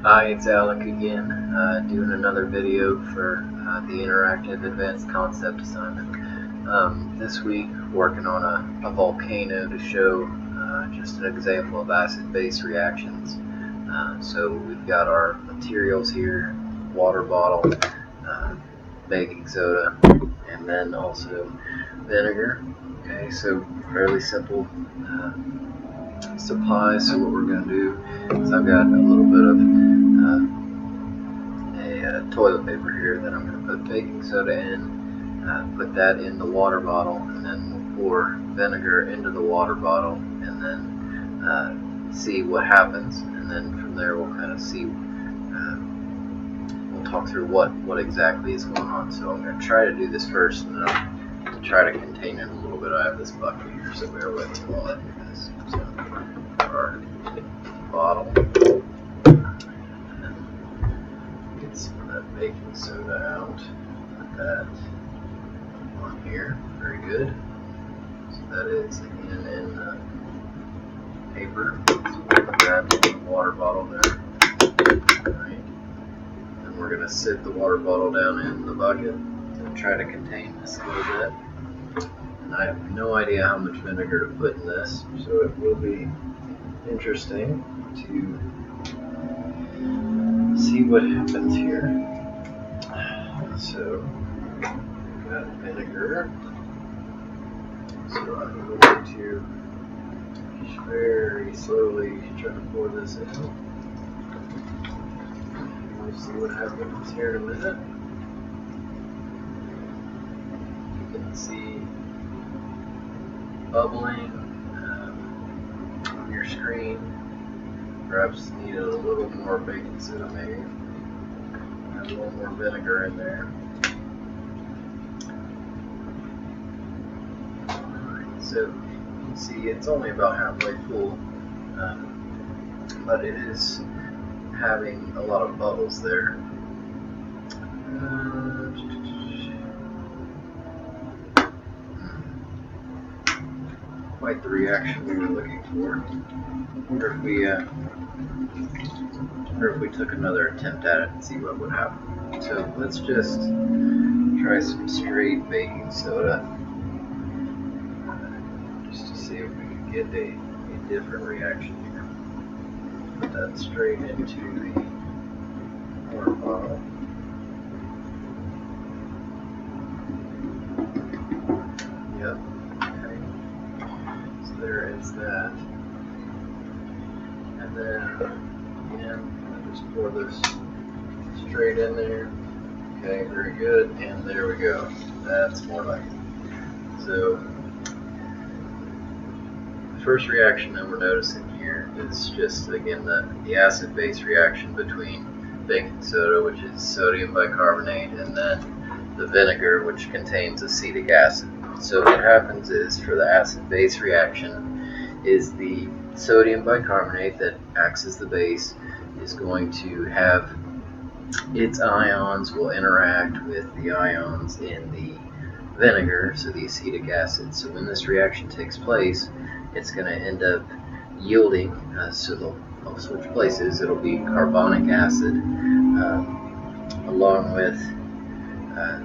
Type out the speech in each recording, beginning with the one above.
Hi, it's Alec again, doing another video for the Interactive Advanced Concept assignment. This week, working on a volcano to show just an example of acid-base reactions. So we've got our materials here: water bottle, baking soda, and then also vinegar. Okay, so fairly simple supplies. So what we're going to do is I've got a little bit of toilet paper here that I'm going to put baking soda in, put that in the water bottle, and then we'll pour vinegar into the water bottle, and then see what happens, and then from there we'll kind of see, we'll talk through what exactly is going on. So I'm going to try to do this first, and to try to contain it a little bit. I have this bucket here, so bear with me while I do this. So our bottle. Get some of that baking soda out. Put that on here. Very good. So that is again in the paper. So we'll put that in the water bottle there. Alright. And we're going to sit the water bottle down in the bucket and try to contain this a little bit. And I have no idea how much vinegar to put in this, so it will be interesting to see what happens here. So we've got vinegar. So I'm going to very slowly try to pour this in. We'll see what happens here in a minute. You can see bubbling on your screen. Perhaps needed a little more baking soda, maybe. Add a little more vinegar in there. So you can see it's only about halfway full, but it is having a lot of bubbles there. Quite the reaction we were looking for. Wonder if we took another attempt at it and see what would happen. So let's just try some straight baking soda, just to see if we can get a different reaction here. Put that straight into the water bottle. Yep. Okay. So there is that. And then again, I'll just pour this straight in there. Okay, very good. And there we go. That's more like it. So the first reaction that we're noticing here is just, again, the acid-base reaction between baking soda, which is sodium bicarbonate, and then the vinegar, which contains acetic acid. So what happens is, for the acid-base reaction, is the sodium bicarbonate that acts as the base is going to have its ions will interact with the ions in the vinegar, so the acetic acid. So when this reaction takes place, it's going to end up yielding, so they'll switch places, it'll be carbonic acid along with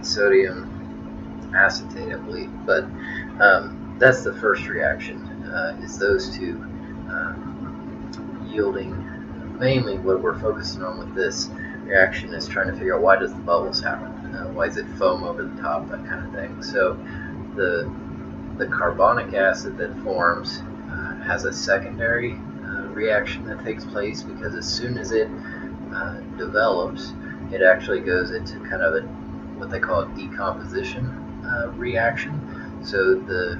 sodium acetate, I believe. But that's the first reaction, is those two yielding. Mainly what we're focusing on with this reaction is trying to figure out, why does the bubbles happen? Why is it foam over the top, that kind of thing. So the carbonic acid that forms has a secondary reaction that takes place, because as soon as it develops, it actually goes into kind of what they call a decomposition reaction. So the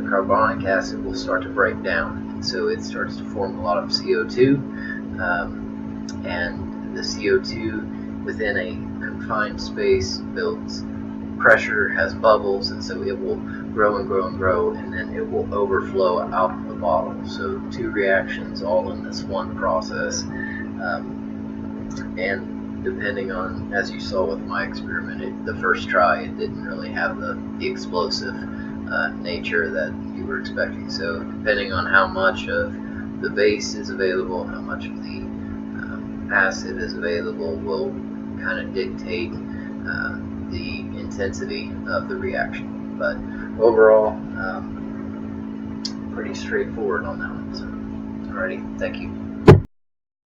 carbonic acid will start to break down, and so it starts to form a lot of CO2, and the CO2 within a confined space builds pressure, has bubbles, and so it will grow and grow and grow, and then it will overflow out of the bottle. So two reactions all in this one process, and depending on, as you saw with my experiment, the first try, it didn't really have the explosive nature that you were expecting. So depending on how much of the base is available, how much of the acid is available will kind of dictate the intensity of the reaction. But overall, pretty straightforward on that one. So, alrighty, thank you.